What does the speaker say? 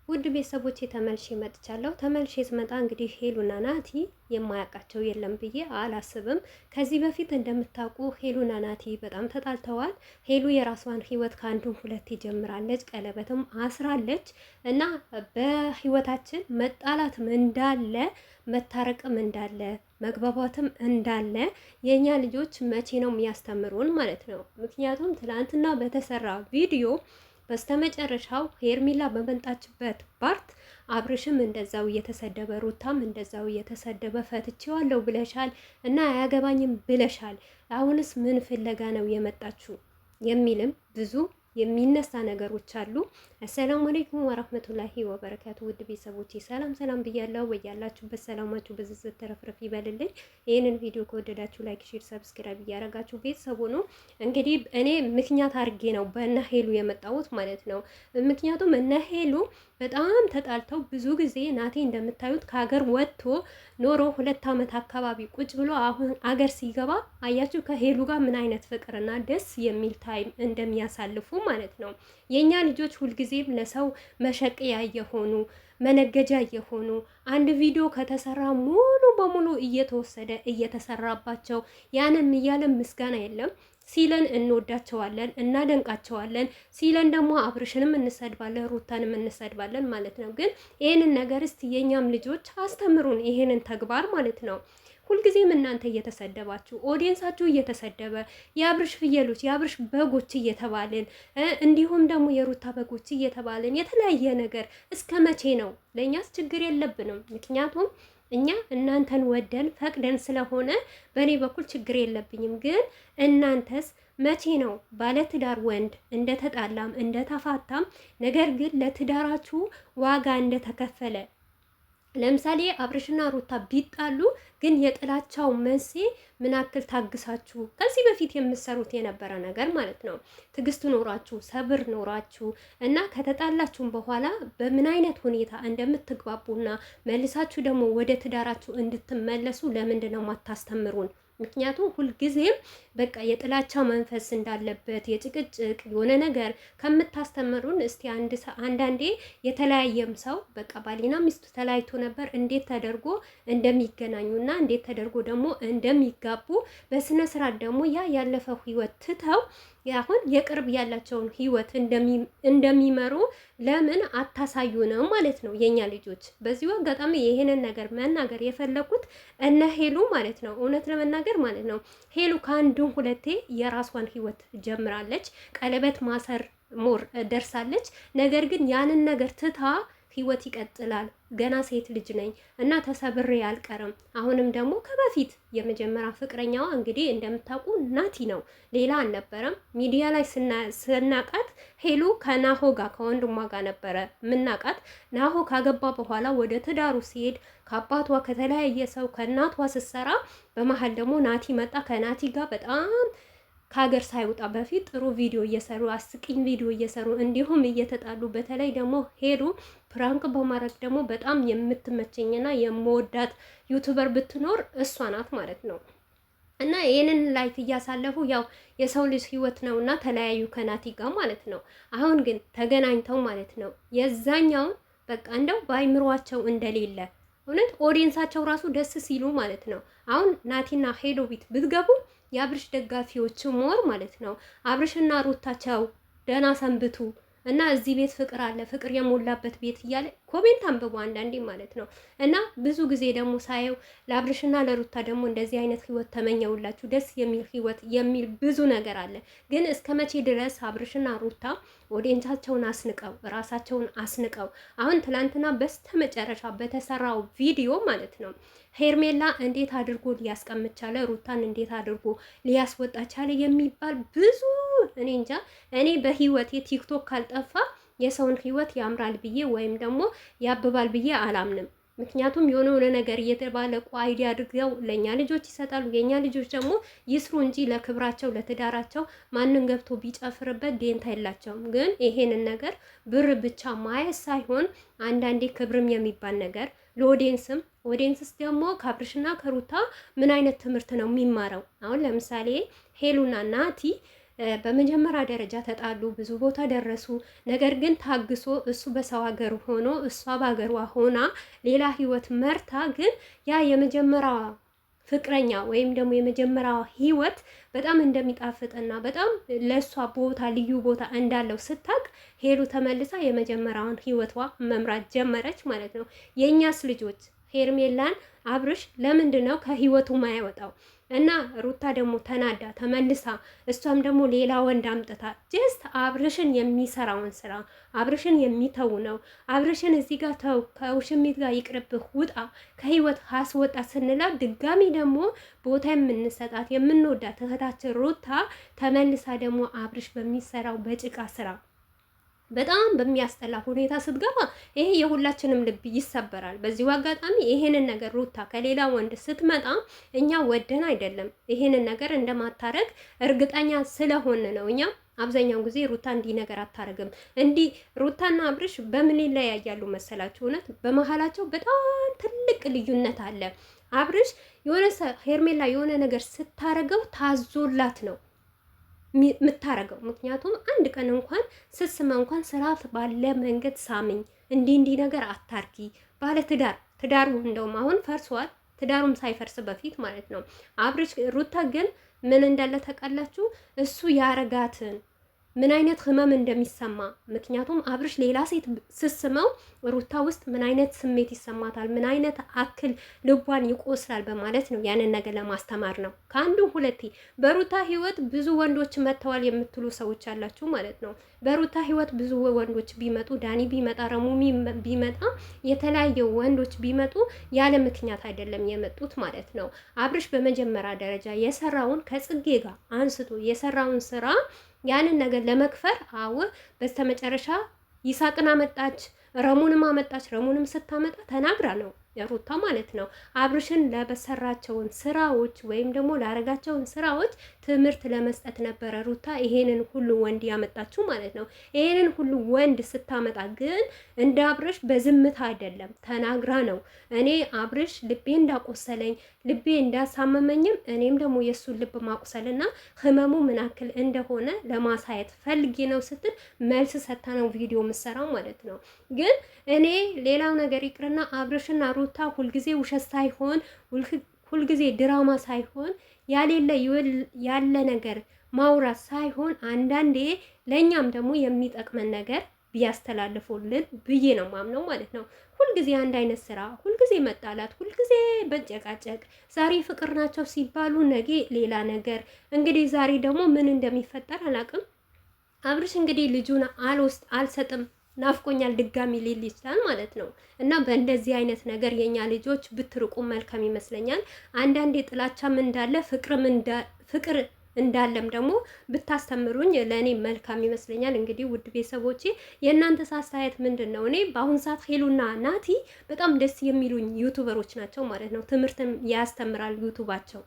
ውድ ቤተሰቦቼ ተመልሼ መጥቻለሁ። ተመልሼ ስመጣ እንግዲህ ሄሉና ናቲ የማያውቃቸው የለም ብዬ አላስብም። ከዚህ በፊት እንደምታውቁ ሄሉና ናቲ በጣም ተጣልተዋል። ሄሉ የራሷን ህይወት ከአንዱም ሁለት ጀምራለች፣ ቀለበትም አስራለች እና በህይወታችን መጣላትም እንዳለ መታረቅም እንዳለ መግባባትም እንዳለ የእኛ ልጆች መቼ ነው የሚያስተምሩን ማለት ነው። ምክንያቱም ትናንትና በተሰራ ቪዲዮ በስተመጨረሻው ሄርሜላ በመጣችበት ፓርት አብርሽም እንደዛው እየተሰደበ ሩታም እንደዛው እየተሰደበ ፈትቼዋለሁ ብለሻል እና አያገባኝም ብለሻል። አሁንስ ምን ፍለጋ ነው የመጣችሁ የሚልም ብዙ የሚነሳ ነገሮች አሉ። አሰላሙ አለይኩም ወራህመቱላሂ ወበረካቱ። ውድ ቤተሰቦቼ ሰላም ሰላም ብያለሁ። በያላችሁበት ሰላማችሁ በዝዝት ተረፍረፍ ይበልልኝ። ይህንን ቪዲዮ ከወደዳችሁ ላይክ፣ ሼር፣ ሰብስክራይብ እያደረጋችሁ ቤተሰቡ ነው። እንግዲህ እኔ ምክንያት አድርጌ ነው በእነ ሄሉ የመጣሁት ማለት ነው። ምክንያቱም እነ ሄሉ በጣም ተጣልተው ብዙ ጊዜ ናቴ እንደምታዩት ከሀገር ወጥቶ ኖሮ 2 ዓመት አካባቢ ቁጭ ብሎ አሁን አገር ሲገባ አያችሁ ከሄሉ ጋር ምን አይነት ፍቅርና ደስ የሚል ታይም እንደሚያሳልፉ ማለት ነው። የኛ ልጆች ሁልጊዜም ለሰው መሸቅያ የሆኑ መነገጃ የሆኑ አንድ ቪዲዮ ከተሰራ ሙሉ በሙሉ እየተወሰደ እየተሰራባቸው ያንን እያለን ምስጋና የለም ሲለን እንወዳቸዋለን፣ እናደንቃቸዋለን። ሲለን ደግሞ አብርሽንም እንሰድባለን፣ ሩታንም እንሰድባለን ማለት ነው። ግን ይሄንን ነገር እስቲ የኛም ልጆች አስተምሩን፣ ይሄንን ተግባር ማለት ነው። ሁልጊዜም እናንተ እየተሰደባችሁ ኦዲየንሳችሁ እየተሰደበ የአብርሽ ፍየሎች የአብርሽ በጎች እየተባልን እንዲሁም ደግሞ የሩታ በጎች እየተባልን የተለያየ ነገር እስከ መቼ ነው? ለእኛስ ችግር የለብንም። ምክንያቱም እኛ እናንተን ወደን ፈቅደን ስለሆነ በእኔ በኩል ችግር የለብኝም። ግን እናንተስ መቼ ነው ባለትዳር ወንድ እንደተጣላም እንደተፋታም ነገር ግን ለትዳራችሁ ዋጋ እንደተከፈለ ለምሳሌ አብርሽና ሩታ ቢጣሉ ግን የጥላቻው መንስኤ ምን አክል ታግሳችሁ ከዚህ በፊት የምትሰሩት የነበረ ነገር ማለት ነው። ትዕግስት ኖራችሁ ሰብር ኖራችሁ እና ከተጣላችሁም በኋላ በምን አይነት ሁኔታ እንደምትግባቡና መልሳችሁ ደግሞ ወደ ትዳራችሁ እንድትመለሱ ለምንድን ነው ማታስተምሩን? ምክንያቱም ሁልጊዜም በቃ የጥላቻ መንፈስ እንዳለበት የጭቅጭቅ የሆነ ነገር ከምታስተምሩን እስቲ አንዳንዴ የተለያየም ሰው በቃ ባሊና ሚስቱ ተለያይቶ ነበር እንዴት ተደርጎ እንደሚገናኙና እንዴት ተደርጎ ደግሞ እንደሚጋቡ በስነ ስርዓት ደግሞ ያ ያለፈው ህይወት ትተው አሁን የቅርብ ያላቸውን ህይወት እንደሚመሩ ለምን አታሳዩ ነው ማለት ነው የኛ ልጆች። በዚሁ አጋጣሚ ይሄንን ነገር መናገር የፈለኩት እነ ሄሉ ማለት ነው እውነት ለመናገር ማለት ነው ሄሉ ከአንዱም ሁለቴ የራሷን ህይወት ጀምራለች። ቀለበት ማሰር ሞር ደርሳለች። ነገር ግን ያንን ነገር ትታ ህይወት ይቀጥላል። ገና ሴት ልጅ ነኝ እና ተሰብሬ አልቀርም። አሁንም ደግሞ ከበፊት የመጀመሪያ ፍቅረኛዋ እንግዲህ እንደምታውቁ ናቲ ነው፣ ሌላ አልነበረም። ሚዲያ ላይ ስናቃት ሄሉ ከናሆ ጋር ከወንድሟ ጋር ነበረ ምናቃት። ናሆ ካገባ በኋላ ወደ ትዳሩ ሲሄድ ከአባቷ ከተለያየ ሰው ከእናቷ ስትሰራ በመሀል ደግሞ ናቲ መጣ። ከናቲ ጋር በጣም ከሀገር ሳይወጣ በፊት ጥሩ ቪዲዮ እየሰሩ አስቂኝ ቪዲዮ እየሰሩ እንዲሁም እየተጣሉ በተለይ ደግሞ ሄሉ ፕራንክ በማድረግ ደግሞ በጣም የምትመቸኝና የምወዳት ዩቱበር ብትኖር እሷ ናት ማለት ነው። እና ይህንን ላይፍ እያሳለፉ ያው የሰው ልጅ ህይወት ነውና ተለያዩ ከናቲ ጋር ማለት ነው። አሁን ግን ተገናኝተው ማለት ነው የዛኛውን በቃ እንደው በአይምሯቸው እንደሌለ እውነት ኦዲየንሳቸው ራሱ ደስ ሲሉ ማለት ነው። አሁን ናቲና ሄሎ ቤት ብትገቡ የአብርሽ ደጋፊዎች ሞር ማለት ነው አብርሽና ሩታቸው ደህና ሰንብቱ እና እዚህ ቤት ፍቅር አለ ፍቅር የሞላበት ቤት እያለ ኮሜንት አንብቡ አንዳንዴ ማለት ነው። እና ብዙ ጊዜ ደግሞ ሳየው ለአብርሽና ለሩታ ደግሞ እንደዚህ አይነት ህይወት ተመኘውላችሁ ደስ የሚል ህይወት የሚል ብዙ ነገር አለ። ግን እስከ መቼ ድረስ አብርሽና ሩታ ኦዲየንሳቸውን አስንቀው ራሳቸውን አስንቀው አሁን ትላንትና በስተመጨረሻ በተሰራው ቪዲዮ ማለት ነው ሄርሜላ እንዴት አድርጎ ሊያስቀምጥ ቻለ፣ ሩታን እንዴት አድርጎ ሊያስወጣ ቻለ የሚባል ብዙ እኔ እንጃ። እኔ በህይወቴ ቲክቶክ ካልጠፋ የሰውን ህይወት ያምራል ብዬ ወይም ደግሞ ያብባል ብዬ አላምንም። ምክንያቱም የሆነ ነገር እየተባለ አይዲያ አድርገው ለኛ ልጆች ይሰጣሉ። የኛ ልጆች ደግሞ ይስሩ እንጂ ለክብራቸው ለትዳራቸው ማንን ገብቶ ቢጨፍርበት ደንታ የላቸውም። ግን ይሄንን ነገር ብር ብቻ ማየት ሳይሆን አንዳንዴ ክብርም የሚባል ነገር ለኦዲየንስም ኦዲየንስስ ደግሞ ከአብርሽና ከሩታ ምን አይነት ትምህርት ነው የሚማረው? አሁን ለምሳሌ ሄሉና ናቲ በመጀመሪያ ደረጃ ተጣሉ፣ ብዙ ቦታ ደረሱ። ነገር ግን ታግሶ እሱ በሰው ሀገር ሆኖ እሷ በሀገሯ ሆና ሌላ ህይወት መርታ፣ ግን ያ የመጀመሪያ ፍቅረኛ ወይም ደግሞ የመጀመሪያው ህይወት በጣም እንደሚጣፍጥና በጣም ለእሷ ቦታ ልዩ ቦታ እንዳለው ስታቅ ሄሉ ተመልሳ የመጀመሪያውን ህይወቷ መምራት ጀመረች ማለት ነው። የእኛስ ልጆች ሄርሜላን አብርሽ ለምንድን ነው ከህይወቱ ማያወጣው? እና ሩታ ደግሞ ተናዳ ተመልሳ እሷም ደግሞ ሌላ ወንድ አምጥታ ጀስት አብርሽን የሚሰራውን ስራ አብርሽን የሚተው ነው። አብርሽን እዚህ ጋር ተው፣ ከውሽሚት ጋር ይቅርብህ፣ ውጣ ከህይወት አስወጣ ስንላት ድጋሚ ደግሞ ቦታ የምንሰጣት የምንወዳት እህታችን ሩታ ተመልሳ ደግሞ አብርሽ በሚሰራው በጭቃ ስራ በጣም በሚያስጠላ ሁኔታ ስትገባ ይሄ የሁላችንም ልብ ይሰበራል። በዚሁ አጋጣሚ ይሄንን ነገር ሩታ ከሌላ ወንድ ስትመጣ እኛ ወደን አይደለም፣ ይሄንን ነገር እንደማታረግ እርግጠኛ ስለሆነ ነው። እኛ አብዛኛው ጊዜ ሩታ እንዲህ ነገር አታረግም። እንዲህ ሩታና አብርሽ በምን ይለያያሉ መሰላችሁ? እውነት በመሀላቸው በጣም ትልቅ ልዩነት አለ። አብርሽ የሆነ ሄርሜላ የሆነ ነገር ስታረገው ታዞላት ነው የምታረገው። ምክንያቱም አንድ ቀን እንኳን ስስመ እንኳን ስርዓት ባለ መንገድ ሳምኝ፣ እንዲህ ነገር አታርጊ። ባለ ትዳሩ እንደውም አሁን ፈርሷል፣ ትዳሩም ሳይፈርስ በፊት ማለት ነው። አብርሽ ሩታ ግን ምን እንዳለ ታውቃላችሁ? እሱ ያረጋትን ምን አይነት ህመም እንደሚሰማ። ምክንያቱም አብርሽ ሌላ ሴት ስስመው ሩታ ውስጥ ምን አይነት ስሜት ይሰማታል፣ ምን አይነት አክል ልቧን ይቆስላል በማለት ነው ያንን ነገር ለማስተማር ነው። ከአንዱ ሁለቴ በሩታ ህይወት ብዙ ወንዶች መጥተዋል የምትሉ ሰዎች አላችሁ ማለት ነው። በሩታ ህይወት ብዙ ወንዶች ቢመጡ፣ ዳኒ ቢመጣ፣ ረሙሚ ቢመጣ፣ የተለያየ ወንዶች ቢመጡ ያለ ምክንያት አይደለም የመጡት ማለት ነው። አብርሽ በመጀመሪያ ደረጃ የሰራውን ከጽጌ ጋር አንስቶ የሰራውን ስራ ያንን ነገር ለመክፈር በስተመጨረሻ ይሳቅን አመጣች፣ ረሙንም አመጣች። ረሙንም ስታመጣ ተናግራ ነው ሩታ ማለት ነው። አብርሽን ለበሰራቸውን ስራዎች ወይም ደግሞ ላረጋቸውን ስራዎች ትምህርት ለመስጠት ነበረ ሩታ ይሄንን ሁሉ ወንድ ያመጣችው ማለት ነው። ይሄንን ሁሉ ወንድ ስታመጣ ግን እንደ አብርሽ በዝምታ አይደለም፣ ተናግራ ነው። እኔ አብርሽ ልቤ እንዳቆሰለኝ ልቤ እንዳሳመመኝም እኔም ደግሞ የእሱን ልብ ማቁሰልና ህመሙ ምን ያክል እንደሆነ ለማሳየት ፈልጌ ነው ስትል መልስ ሰታ ነው ቪዲዮ ምሰራው ማለት ነው። ግን እኔ ሌላው ነገር ይቅርና አብርሽና ሩታ ሁልጊዜ ውሸት ሳይሆን ሁልጊዜ ድራማ ሳይሆን ያሌለ ያለ ነገር ማውራት ሳይሆን አንዳንዴ ለእኛም ደግሞ የሚጠቅመን ነገር ቢያስተላልፉልን ብዬ ነው ማምነው ማለት ነው። ሁልጊዜ አንድ አይነት ስራ፣ ሁልጊዜ መጣላት፣ ሁልጊዜ በጨቃጨቅ፣ ዛሬ ፍቅር ናቸው ሲባሉ ነገ ሌላ ነገር። እንግዲህ ዛሬ ደግሞ ምን እንደሚፈጠር አላውቅም። አብርሽ እንግዲህ ልጁን አልሰጥም ናፍቆኛል ድጋሚ ሊል ይችላል ማለት ነው። እና በእንደዚህ አይነት ነገር የኛ ልጆች ብትርቁ መልካም ይመስለኛል። አንዳንዴ ጥላቻም እንዳለ ፍቅር እንዳለም ደግሞ ብታስተምሩኝ ለእኔ መልካም ይመስለኛል። እንግዲህ ውድ ቤተሰቦቼ የእናንተ አስተያየት ምንድን ነው? እኔ በአሁን ሰዓት ሄሉና ናቲ በጣም ደስ የሚሉኝ ዩቱበሮች ናቸው ማለት ነው። ትምህርትም ያስተምራል ዩቱባቸው።